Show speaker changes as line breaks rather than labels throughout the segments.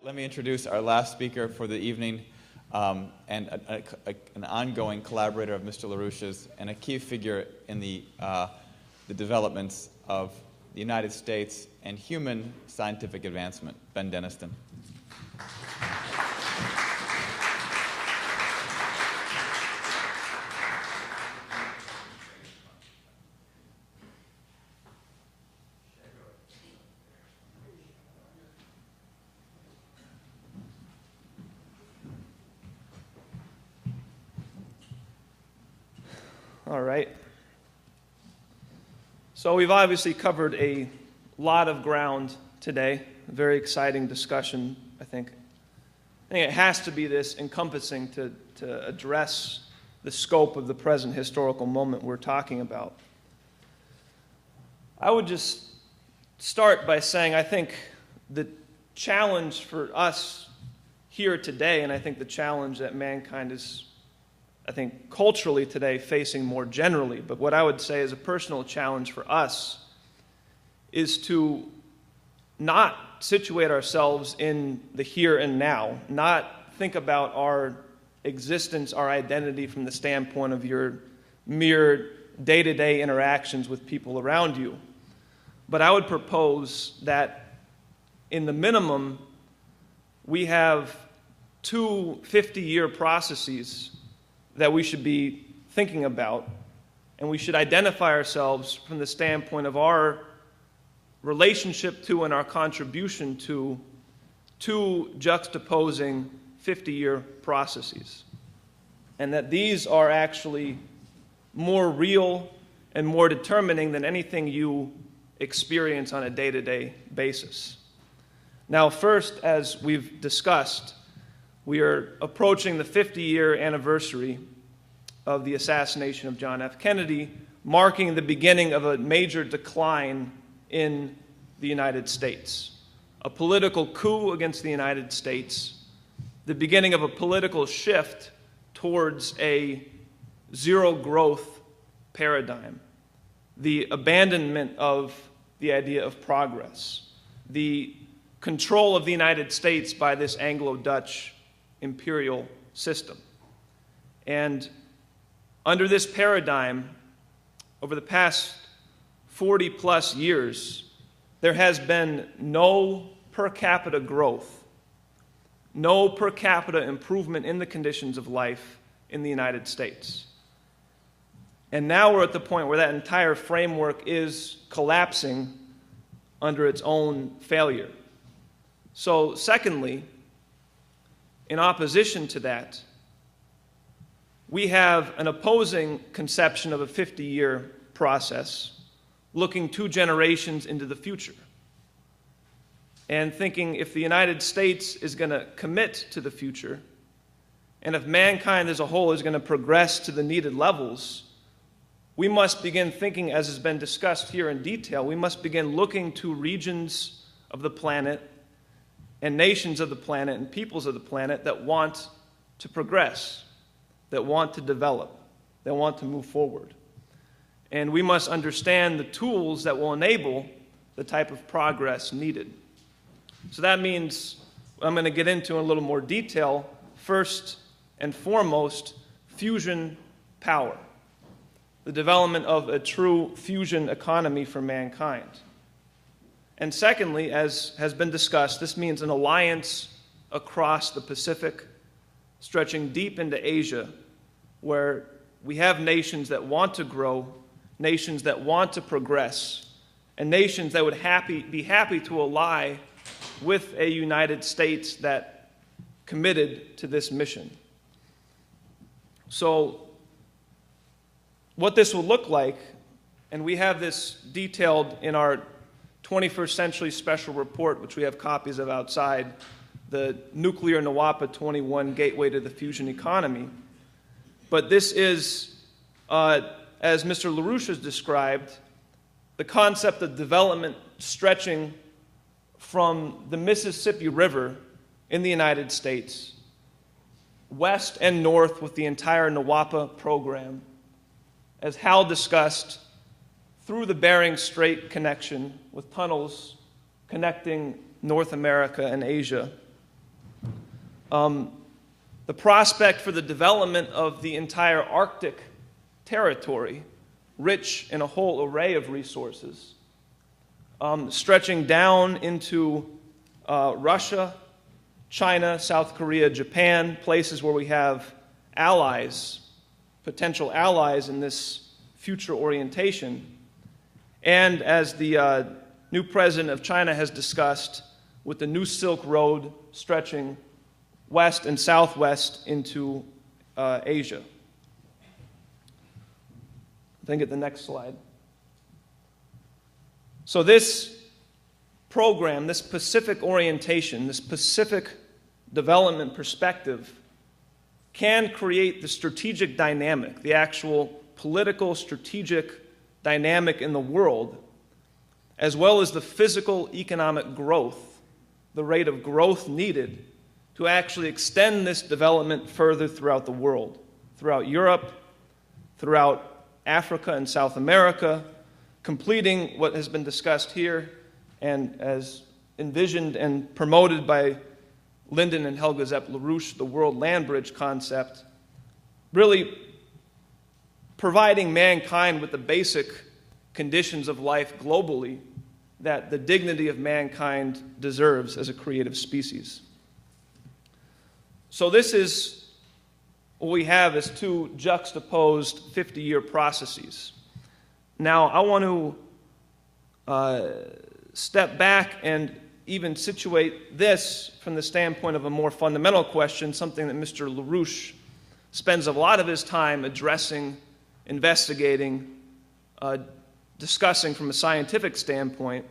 Let me introduce our last speaker for the evening, and an ongoing collaborator of Mr. LaRouche's and a key figure in the developments of the United States and human scientific advancement, Ben Deniston.
All right. So we've obviously covered a lot of ground today. A very exciting discussion, I think. I think it has to be this encompassing to address the scope of the present historical moment we're talking about. I would just start by saying I think the challenge for us here today, and I think the challenge that mankind is, I think, culturally today facing more generally, but what I would say is a personal challenge for us is to not situate ourselves in the here and now, not think about our existence, our identity from the standpoint of your mere day-to-day interactions with people around you. But I would propose that in the minimum, we have two 50-year processes that we should be thinking about, and we should identify ourselves from the standpoint of our relationship to and our contribution to two juxtaposing 50-year processes, and that these are actually more real and more determining than anything you experience on a day-to-day basis. Now, first, as we've discussed, we are approaching the 50-year anniversary of the assassination of John F. Kennedy, marking the beginning of a major decline in the United States. A political coup against the United States, the beginning of a political shift towards a zero-growth paradigm, the abandonment of the idea of progress, the control of the United States by this Anglo-Dutch imperial system. And under this paradigm, over the past 40-plus years, there has been no per capita growth, no per capita improvement in the conditions of life in the United States. And now we're at the point where that entire framework is collapsing under its own failure. So, secondly, in opposition to that, we have an opposing conception of a 50-year process, looking 2 generations into the future, and thinking if the United States is going to commit to the future, and if mankind as a whole is going to progress to the needed levels, we must begin thinking, as has been discussed here in detail, we must begin looking to regions of the planet and nations of the planet and peoples of the planet that want to progress, that want to develop, that want to move forward. And we must understand the tools that will enable the type of progress needed. So that means, I'm going to get into in a little more detail, first and foremost, fusion power, the development of a true fusion economy for mankind. And secondly, as has been discussed, this means an alliance across the Pacific, stretching deep into Asia, where we have nations that want to grow, nations that want to progress, and nations that would be happy to ally with a United States that committed to this mission. So, what this will look like, and we have this detailed in our 21st Century Special Report, which we have copies of outside, the Nuclear NWAPA 21 Gateway to the Fusion Economy. But this is, as Mr. LaRouche has described, the concept of development stretching from the Mississippi River in the United States, west and north with the entire NWAPA program, as Hal discussed, through the Bering Strait connection with tunnels connecting North America and Asia, the prospect for the development of the entire Arctic territory, rich in a whole array of resources, stretching down into Russia, China, South Korea, Japan, places where we have allies, potential allies in this future orientation. And as the new president of China has discussed, with the new Silk Road stretching west and southwest into Asia. I think at the next slide. So this program, this Pacific orientation, this Pacific development perspective can create the strategic dynamic, the actual political strategic dynamic in the world, as well as the physical economic growth, the rate of growth needed to actually extend this development further throughout the world, throughout Europe, throughout Africa and South America, completing what has been discussed here and as envisioned and promoted by Lyndon and Helga Zepp LaRouche, the World Land Bridge concept, really providing mankind with the basic conditions of life globally that the dignity of mankind deserves as a creative species. So this is what we have as two juxtaposed 50-year processes. Now, I want to step back and even situate this from the standpoint of a more fundamental question, something that Mr. LaRouche spends a lot of his time addressing, investigating, discussing from a scientific standpoint,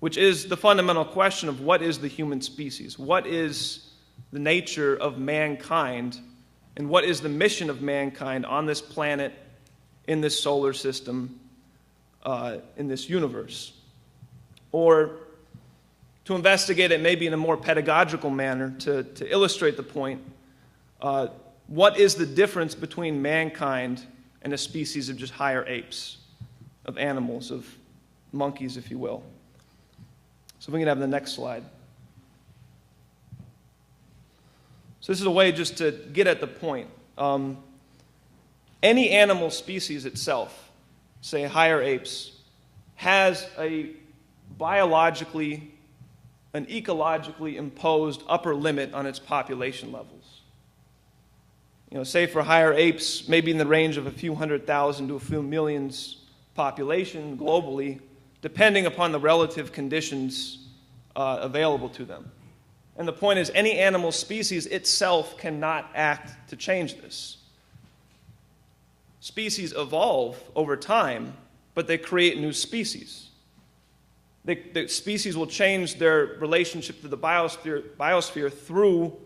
which is the fundamental question of what is the human species? What is the nature of mankind? And what is the mission of mankind on this planet, in this solar system, in this universe? Or to investigate it maybe in a more pedagogical manner, to illustrate the point, what is the difference between mankind and a species of just higher apes, of animals, of monkeys, if you will? So we can have the next slide. So this is a way just to get at the point. Any animal species itself, say higher apes, has an ecologically imposed upper limit on its population levels. Say for higher apes, maybe in the range of a few 100,000 to a few millions population globally, depending upon the relative conditions available to them. And the point is, any animal species itself cannot act to change this. Species evolve over time, but they create new species. The species will change their relationship to the biosphere through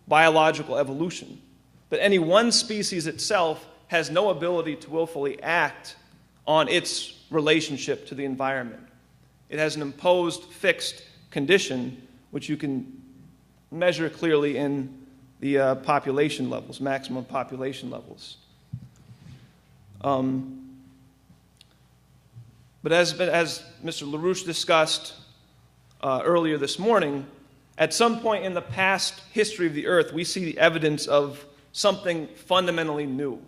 biological evolution. But any one species itself has no ability to willfully act on its relationship to the environment. It has an imposed, fixed condition, which you can measure clearly in the population levels, maximum population levels. But as Mr. LaRouche discussed earlier this morning, at some point in the past history of the Earth, we see the evidence of something fundamentally new.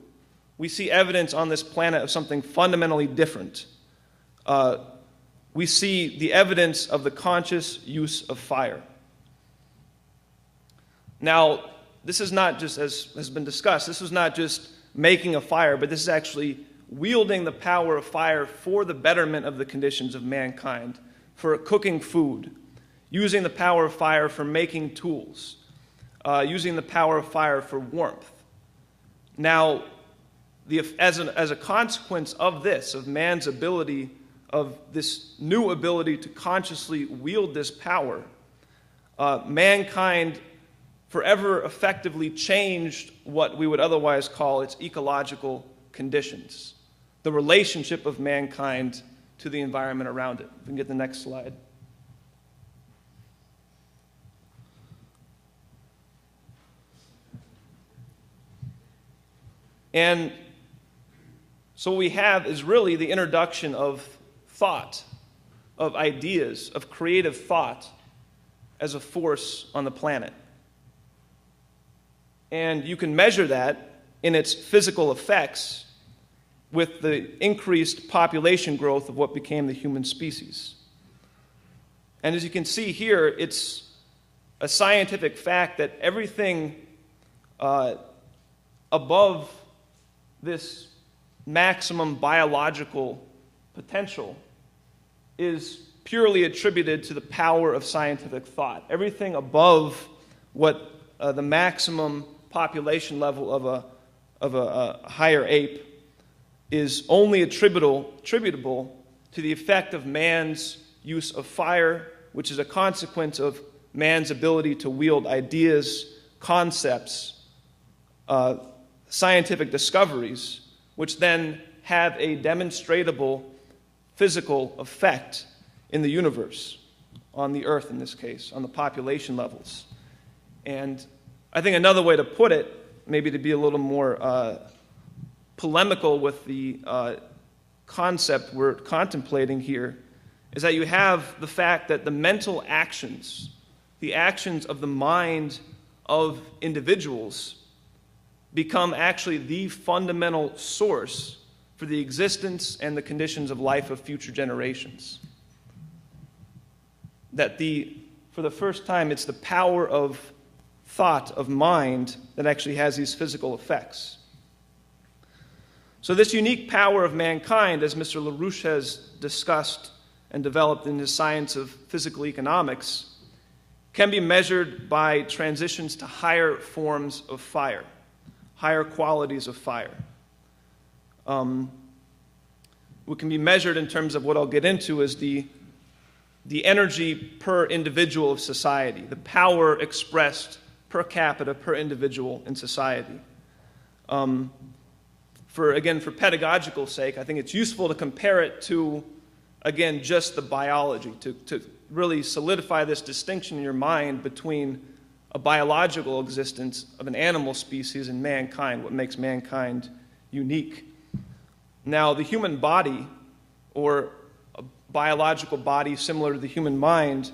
We see evidence on this planet of something fundamentally different. We see the evidence of the conscious use of fire. Now, this is not just, as has been discussed, this is not just making a fire, but this is actually wielding the power of fire for the betterment of the conditions of mankind, for cooking food, using the power of fire for making tools, using the power of fire for warmth. Now, as a consequence of this, of man's ability, of this new ability to consciously wield this power, mankind forever effectively changed what we would otherwise call its ecological conditions, the relationship of mankind to the environment around it. We can get the next slide. And so what we have is really the introduction of thought, of ideas, of creative thought as a force on the planet. And you can measure that in its physical effects with the increased population growth of what became the human species. And as you can see here, it's a scientific fact that everything above this maximum biological potential is purely attributed to the power of scientific thought. Everything above what the maximum population level of a higher ape is only attributable to the effect of man's use of fire, which is a consequence of man's ability to wield ideas, concepts, scientific discoveries, which then have a demonstrable physical effect in the universe, on the earth in this case, on the population levels. And I think another way to put it, maybe to be a little more polemical with the concept we're contemplating here, is that you have the fact that the mental actions, the actions of the mind of individuals, become actually the fundamental source for the existence and the conditions of life of future generations. That for the first time, it's the power of thought, of mind, that actually has these physical effects. So this unique power of mankind, as Mr. LaRouche has discussed and developed in his science of physical economics, can be measured by transitions to higher forms of fire, higher qualities of fire. What can be measured in terms of what I'll get into is the energy per individual of society, the power expressed per capita per individual in society. For pedagogical sake, I think it's useful to compare it to, again, just the biology, to really solidify this distinction in your mind between a biological existence of an animal species and mankind, what makes mankind unique. Now, the human body, or a biological body similar to the human mind,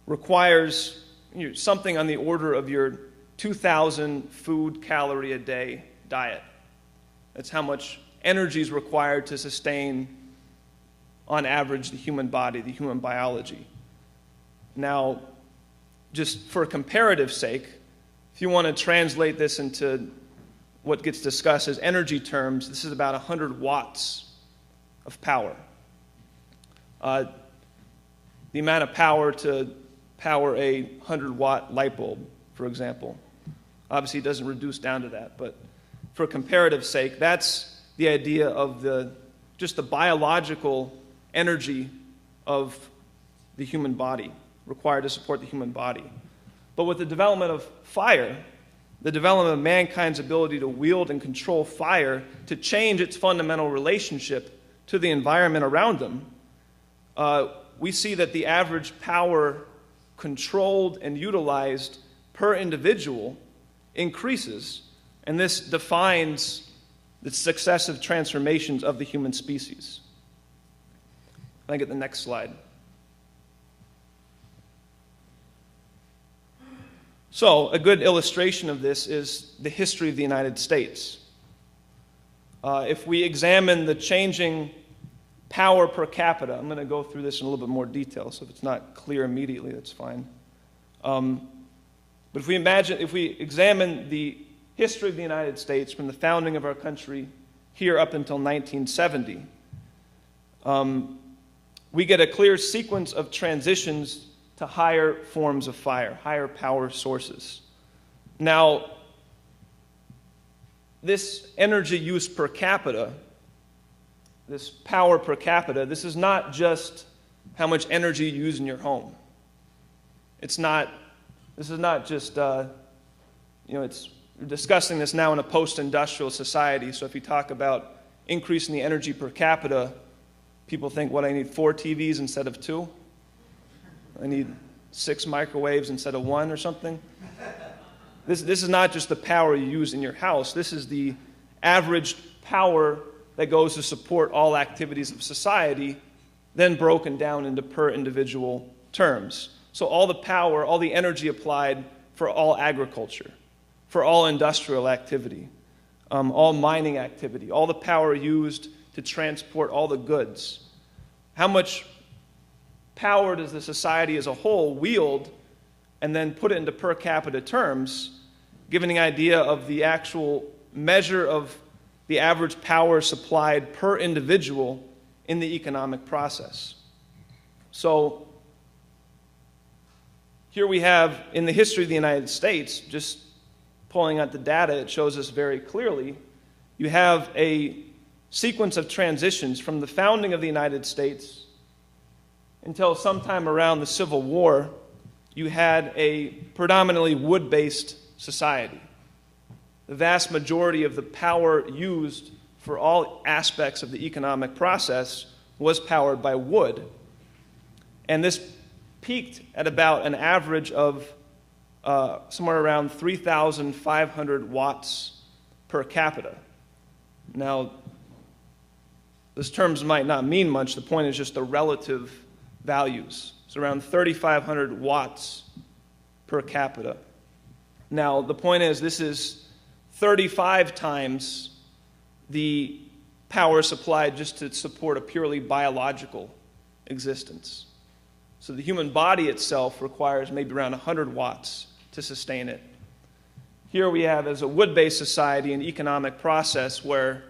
requires something on the order of your 2,000 food calorie a day diet. That's how much energy is required to sustain, on average, the human body, the human biology. Now, just for comparative sake, if you want to translate this into what gets discussed as energy terms, this is about 100 watts of power. The amount of power to power a 100-watt light bulb, for example. Obviously, it doesn't reduce down to that, but for comparative sake, that's the idea of just the biological energy of the human body, required to support the human body. But with the development of fire, the development of mankind's ability to wield and control fire to change its fundamental relationship to the environment around them, we see that the average power controlled and utilized per individual increases, and this defines the successive transformations of the human species. Can I get the next slide? So, a good illustration of this is the history of the United States. If we examine the changing power per capita, I'm going to go through this in a little bit more detail, so if it's not clear immediately, that's fine. But if we examine the history of the United States from the founding of our country here up until 1970, we get a clear sequence of transitions to higher forms of fire, higher power sources. Now, this energy use per capita, this power per capita, this is not just how much energy you use in your home. This is not just, we're discussing this now in a post-industrial society, so if you talk about increasing the energy per capita, people think, I need 4 TVs instead of 2? I need 6 microwaves instead of 1 or something. This is not just the power you use in your house. This is the average power that goes to support all activities of society, then broken down into per individual terms. So all the power, all the energy applied for all agriculture, for all industrial activity, all mining activity, all the power used to transport all the goods. How much power does the society as a whole wield, and then put it into per capita terms, giving an idea of the actual measure of the average power supplied per individual in the economic process. So here we have, in the history of the United States, just pulling out the data, it shows us very clearly, you have a sequence of transitions from the founding of the United States until sometime around the Civil War. You had a predominantly wood-based society. The vast majority of the power used for all aspects of the economic process was powered by wood. And this peaked at about an average of somewhere around 3,500 watts per capita. Now, those terms might not mean much. The point is just the relative values. It's around 3,500 watts per capita. Now, the point is this is 35 times the power supplied just to support a purely biological existence. So the human body itself requires maybe around 100 watts to sustain it. Here we have, as a wood-based society, an economic process where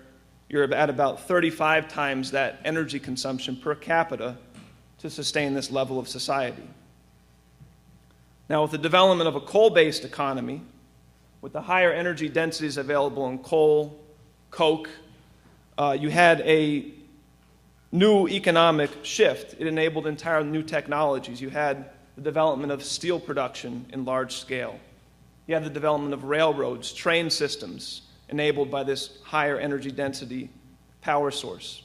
you're at about 35 times that energy consumption per capita to sustain this level of society. Now, with the development of a coal-based economy, with the higher energy densities available in coal, coke, you had a new economic shift. It enabled entirely new technologies. You had the development of steel production in large scale. You had the development of railroads, train systems, enabled by this higher energy density power source.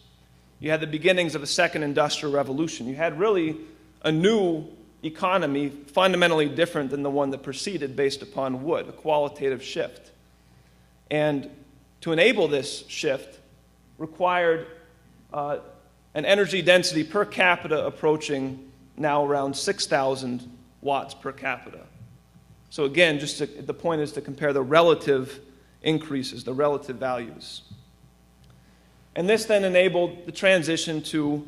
You had the beginnings of a second industrial revolution. You had really a new economy fundamentally different than the one that preceded, based upon wood, a qualitative shift. And to enable this shift required an energy density per capita approaching now around 6,000 watts per capita. So again, the point is to compare the relative increases, the relative values. And this then enabled the transition to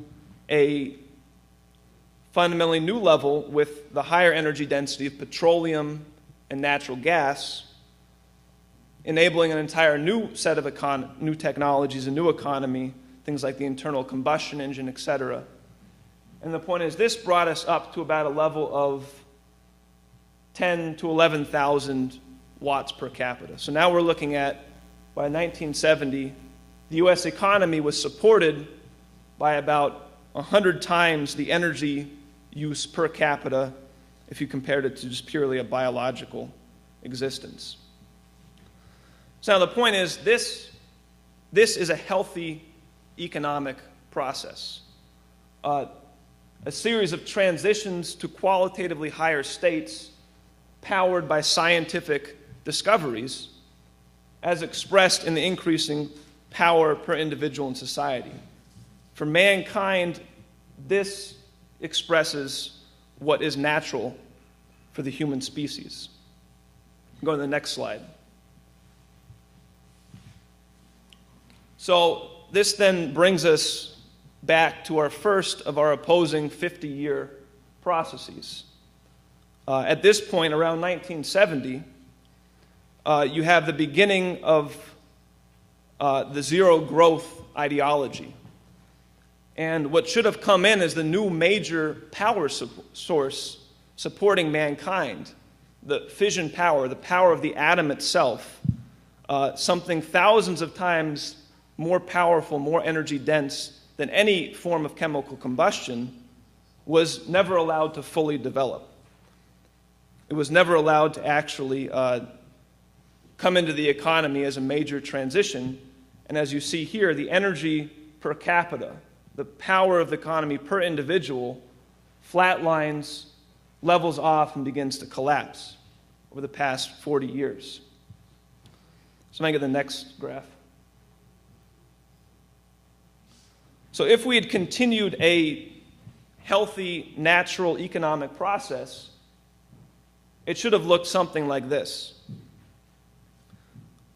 a fundamentally new level with the higher energy density of petroleum and natural gas, enabling an entire new set of new technologies, a new economy, things like the internal combustion engine, etc. And the point is, this brought us up to about a level of 10 to 11,000 watts per capita. So now we're looking at, by 1970, the U.S. economy was supported by about 100 times the energy use per capita if you compared it to just purely a biological existence. So now the point is, this is a healthy economic process. A series of transitions to qualitatively higher states powered by scientific discoveries as expressed in the increasing power per individual in society. For mankind, this expresses what is natural for the human species. Go to the next slide. So this then brings us back to our first of our opposing 50-year processes. At this point, around 1970, you have the beginning of the zero growth ideology. And what should have come in as the new major power source supporting mankind, the fission power, the power of the atom itself, something thousands of times more powerful, more energy dense than any form of chemical combustion, was never allowed to fully develop. It was never allowed to actually come into the economy as a major transition. And as you see here, the energy per capita, the power of the economy per individual, flatlines, levels off, and begins to collapse over the past 40 years. So let me get the next graph. So if we had continued a healthy, natural economic process, it should have looked something like this.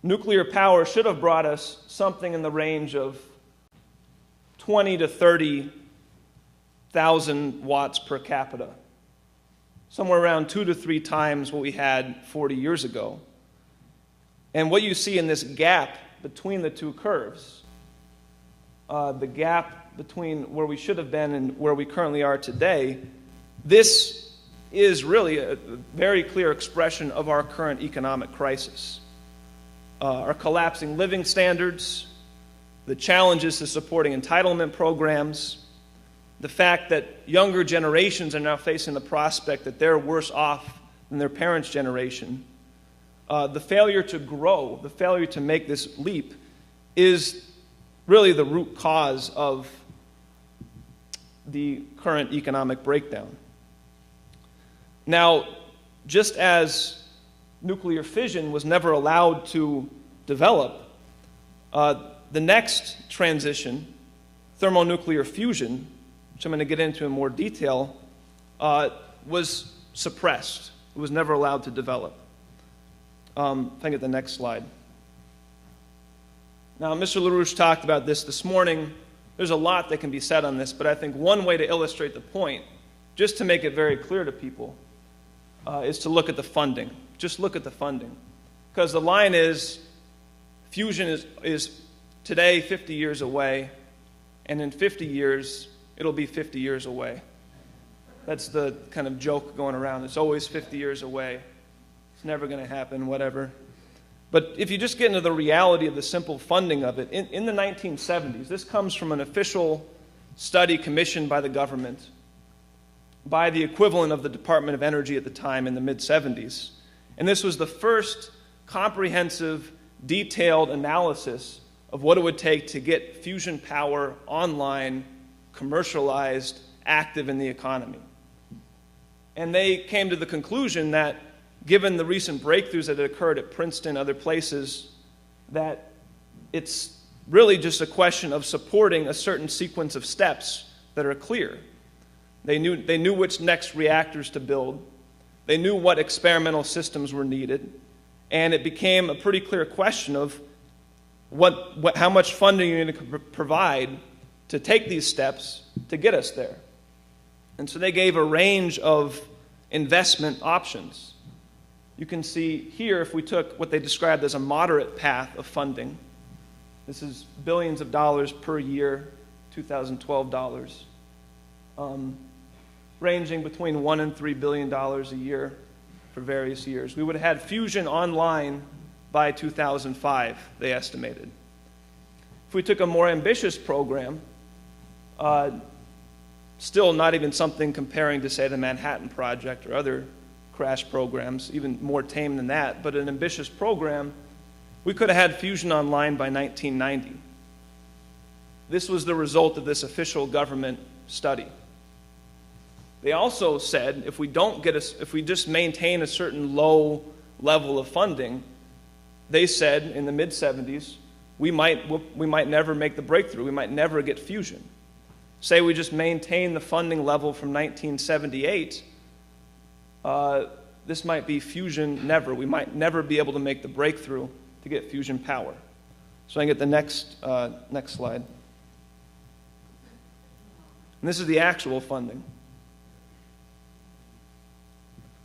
nuclear power should have brought us something in the range of 20 to 30,000 watts per capita, somewhere around 2 to 3 times what we had 40 years ago. And what you see in this gap between the two curves, the gap between where we should have been and where we currently are today, this is really a very clear expression of our current economic crisis. Our collapsing living standards, the challenges to supporting entitlement programs, the fact that younger generations are now facing the prospect that they're worse off than their parents' generation, the failure to grow, the failure to make this leap is really the root cause of the current economic breakdown. Now, just as nuclear fission was never allowed to develop, the next transition, thermonuclear fusion, which I'm going to get into in more detail, was suppressed. It was never allowed to develop. If I can get the next slide. Now, Mr. LaRouche talked about this morning. There's a lot that can be said on this, but I think one way to illustrate the point, just to make it very clear to people, is to look at the funding. Just look at the funding. Because the line is, fusion is today 50 years away, and in 50 years, it'll be 50 years away. That's the kind of joke going around. It's always 50 years away. It's never going to happen, whatever. But if you just get into the reality of the simple funding of it, in the 1970s, this comes from an official study commissioned by the government, by the equivalent of the Department of Energy at the time in the mid-70s. And this was the first comprehensive, detailed analysis of what it would take to get fusion power online, commercialized, active in the economy. And they came to the conclusion that, given the recent breakthroughs that had occurred at Princeton and other places, that it's really just a question of supporting a certain sequence of steps that are clear. They knew which next reactors to build. They knew what experimental systems were needed. And it became a pretty clear question of how much funding you need to provide to take these steps to get us there. And so they gave a range of investment options. You can see here, if we took what they described as a moderate path of funding, this is billions of dollars per year, 2012 dollars, ranging between $1 and $3 billion a year for various years. We would have had fusion online by 2005, they estimated. If we took a more ambitious program, still not even something comparing to, say, the Manhattan Project or other crash programs, even more tame than that, but an ambitious program, we could have had fusion online by 1990. This was the result of this official government study. They also said if we just maintain a certain low level of funding, they said in the mid-70s, we might never make the breakthrough. We might never get fusion. Say we just maintain the funding level from 1978, this might be fusion never. We might never be able to make the breakthrough to get fusion power. So I can get the next slide. And this is the actual funding.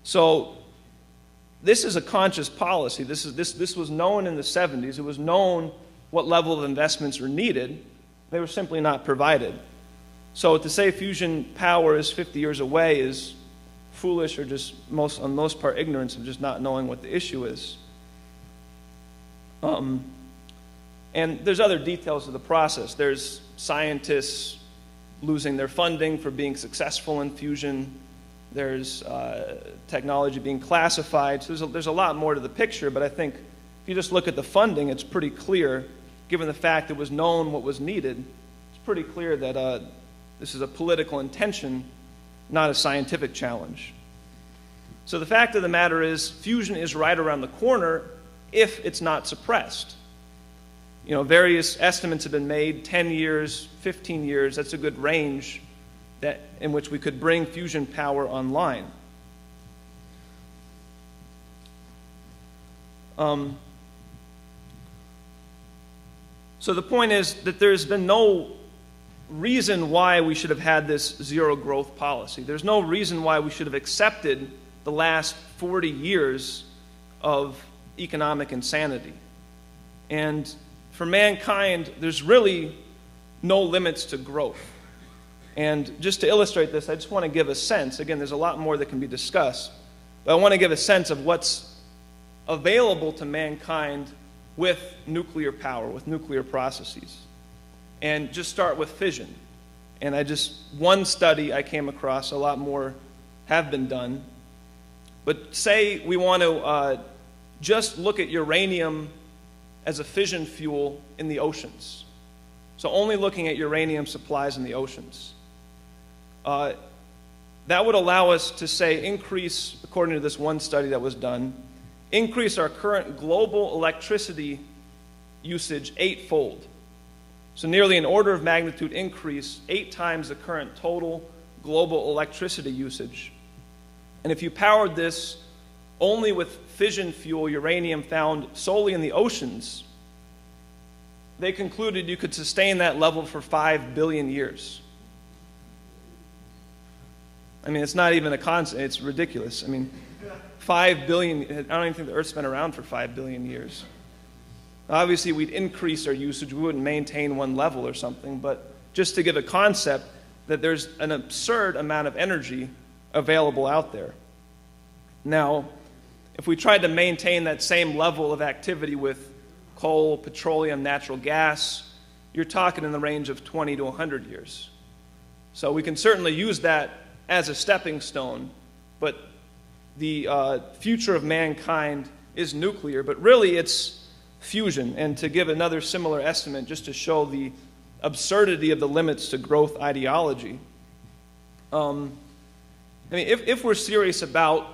So this is a conscious policy. This was known in the 70s. It was known what level of investments were needed. They were simply not provided. So to say fusion power is 50 years away is foolish, or just on most part ignorance of just not knowing what the issue is. And there's other details of the process. There's scientists losing their funding for being successful in fusion. There's technology being classified. So there's a lot more to the picture, but I think if you just look at the funding, it's pretty clear, given the fact it was known what was needed, it's pretty clear that this is a political intention, not a scientific challenge. So the fact of the matter is, fusion is right around the corner if it's not suppressed. Various estimates have been made, 10 years, 15 years, that's a good range in which we could bring fusion power online. So the point is that there's been no reason why we should have had this zero growth policy. There's no reason why we should have accepted the last 40 years of economic insanity. And for mankind, there's really no limits to growth. And just to illustrate this, I just want to give a sense. Again, there's a lot more that can be discussed, but I want to give a sense of what's available to mankind with nuclear power, with nuclear processes. And just start with fission. And one study I came across, a lot more have been done. But say we want to just look at uranium as a fission fuel in the oceans. So only looking at uranium supplies in the oceans. That would allow us to say increase, according to this one study that was done, increase our current global electricity usage 8-fold. So nearly an order of magnitude increase, 8 times the current total global electricity usage. And if you powered this only with fission fuel, uranium found solely in the oceans, they concluded you could sustain that level for 5 billion years. I mean, it's not even a concept. It's ridiculous. I mean, 5 billion, I don't even think the Earth's been around for 5 billion years. Obviously, we'd increase our usage. We wouldn't maintain one level or something. But just to give a concept that there's an absurd amount of energy available out there. Now, if we tried to maintain that same level of activity with coal, petroleum, natural gas, you're talking in the range of 20 to 100 years. So we can certainly use that as a stepping stone, but the future of mankind is nuclear, but really it's fusion. And to give another similar estimate, just to show the absurdity of the limits to growth ideology, I mean, if we're serious about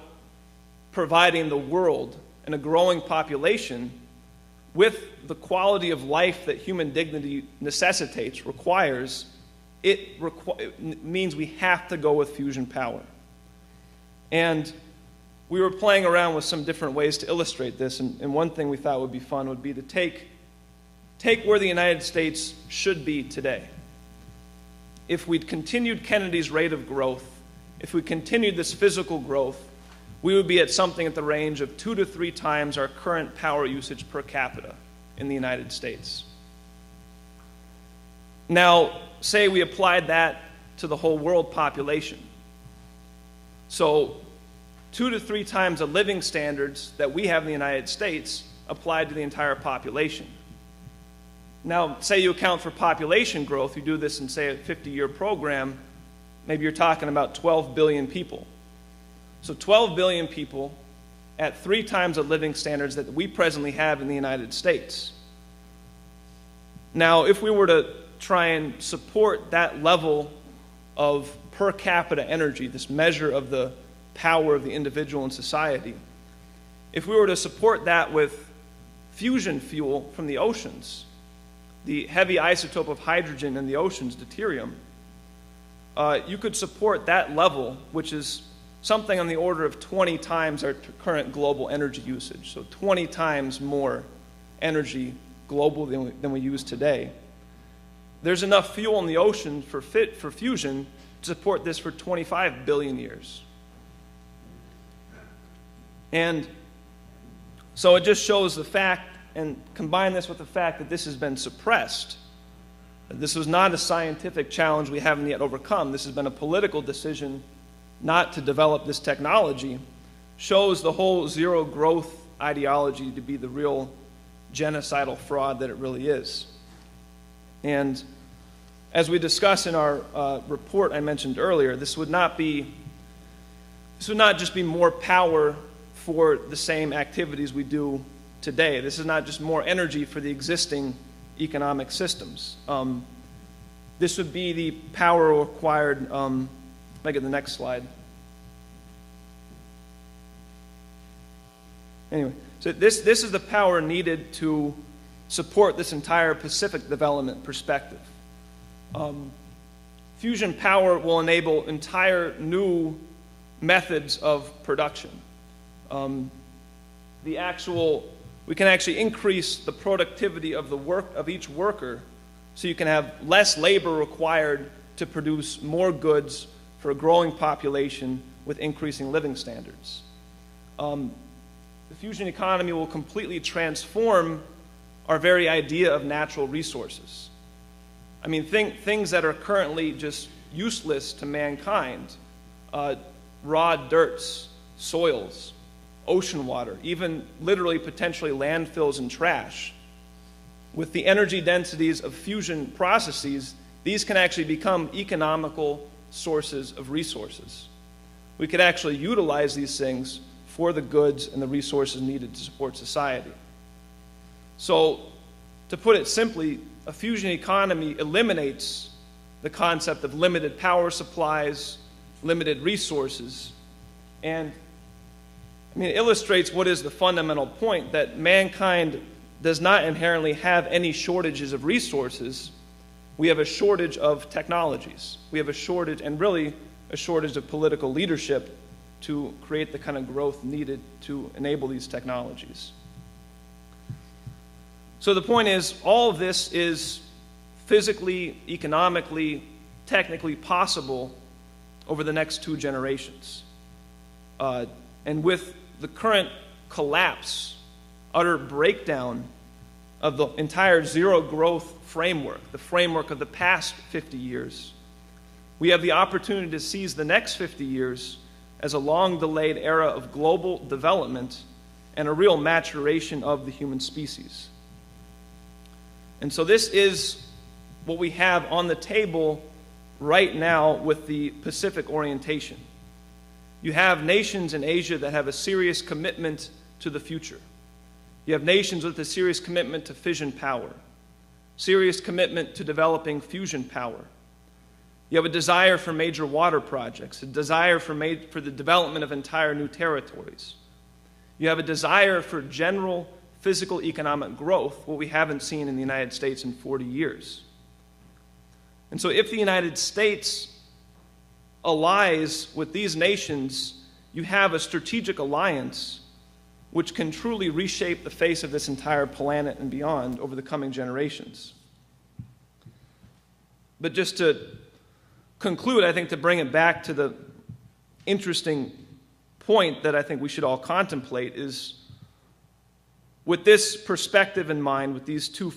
providing the world and a growing population with the quality of life that human dignity necessitates, requires, it means we have to go with fusion power. And we were playing around with some different ways to illustrate this, and one thing we thought would be fun would be to take where the United States should be today. If we'd continued Kennedy's rate of growth, if we continued this physical growth, we would be at something at the range of 2 to 3 times our current power usage per capita in the United States. Now, say we applied that to the whole world population. So 2 to 3 times the living standards that we have in the United States applied to the entire population. Now, say you account for population growth, you do this in, say, a 50-year program, maybe you're talking about 12 billion people. So 12 billion people at 3 times the living standards that we presently have in the United States. Now, if we were to try and support that level of per capita energy, this measure of the power of the individual in society, if we were to support that with fusion fuel from the oceans, the heavy isotope of hydrogen in the oceans, deuterium, you could support that level, which is something on the order of 20 times our current global energy usage, so 20 times more energy globally than we use today. There's enough fuel in the ocean for fusion to support this for 25 billion years. And so it just shows the fact, and combine this with the fact that this has been suppressed. This was not a scientific challenge we haven't yet overcome. This has been a political decision not to develop this technology, shows the whole zero growth ideology to be the real genocidal fraud that it really is. And as we discuss in our report I mentioned earlier, this would not just be more power for the same activities we do today. This is not just more energy for the existing economic systems. This would be the power required. Make it the next slide. Anyway, so this is the power needed to support this entire Pacific development perspective. Fusion power will enable entire new methods of production. The actual we can actually increase the productivity of the work of each worker, so you can have less labor required to produce more goods for a growing population with increasing living standards. The fusion economy will completely transform our very idea of natural resources. I mean, things that are currently just useless to mankind, raw dirts, soils, ocean water, even literally potentially landfills and trash. With the energy densities of fusion processes, these can actually become economical sources of resources. We could actually utilize these things for the goods and the resources needed to support society. So, to put it simply, a fusion economy eliminates the concept of limited power supplies, limited resources, and it illustrates what is the fundamental point, that mankind does not inherently have any shortages of resources. We have a shortage of technologies. We have a shortage, and really a shortage of political leadership to create the kind of growth needed to enable these technologies. So the point is, all of this is physically, economically, technically possible over the next 2 generations. And with the current collapse, utter breakdown of the entire zero growth framework, the framework of the past 50 years, we have the opportunity to seize the next 50 years as a long-delayed era of global development and a real maturation of the human species. And so this is what we have on the table right now with the Pacific orientation. You have nations in Asia that have a serious commitment to the future. You have nations with a serious commitment to fission power, serious commitment to developing fusion power. You have a desire for major water projects, a desire for the development of entire new territories. You have a desire for general physical economic growth, what we haven't seen in the United States in 40 years. And so if the United States allies with these nations, you have a strategic alliance which can truly reshape the face of this entire planet and beyond over the coming generations. But just to conclude, I think, to bring it back to the interesting point that I think we should all contemplate, is with this perspective in mind, with these two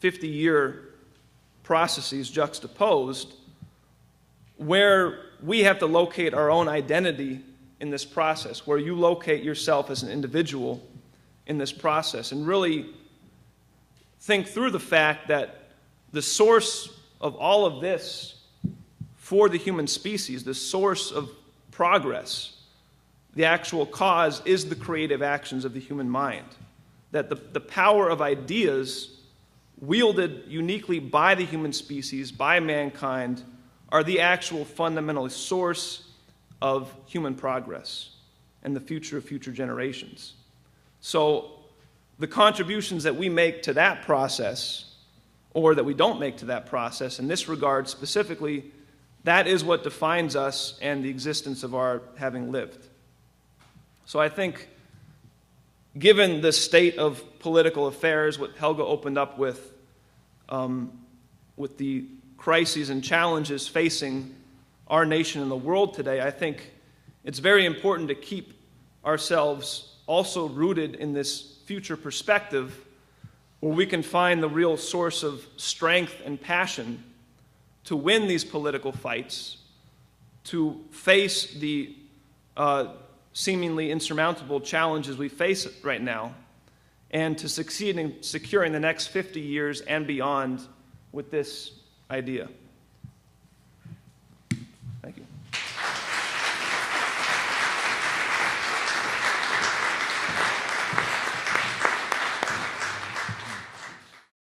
50-year processes juxtaposed, where we have to locate our own identity in this process, where you locate yourself as an individual in this process, and really think through the fact that the source of all of this for the human species, the source of progress, the actual cause, is the creative actions of the human mind. That the power of ideas wielded uniquely by the human species, by mankind, are the actual fundamental source of human progress and the future of future generations. So the contributions that we make to that process, or that we don't make to that process, in this regard specifically, that is what defines us and the existence of our having lived. So I think, given the state of political affairs, what Helga opened up with the crises and challenges facing our nation and the world today, I think it's very important to keep ourselves also rooted in this future perspective, where we can find the real source of strength and passion to win these political fights, to face the seemingly insurmountable challenges we face right now, and to succeed in securing the next 50 years and beyond with this idea.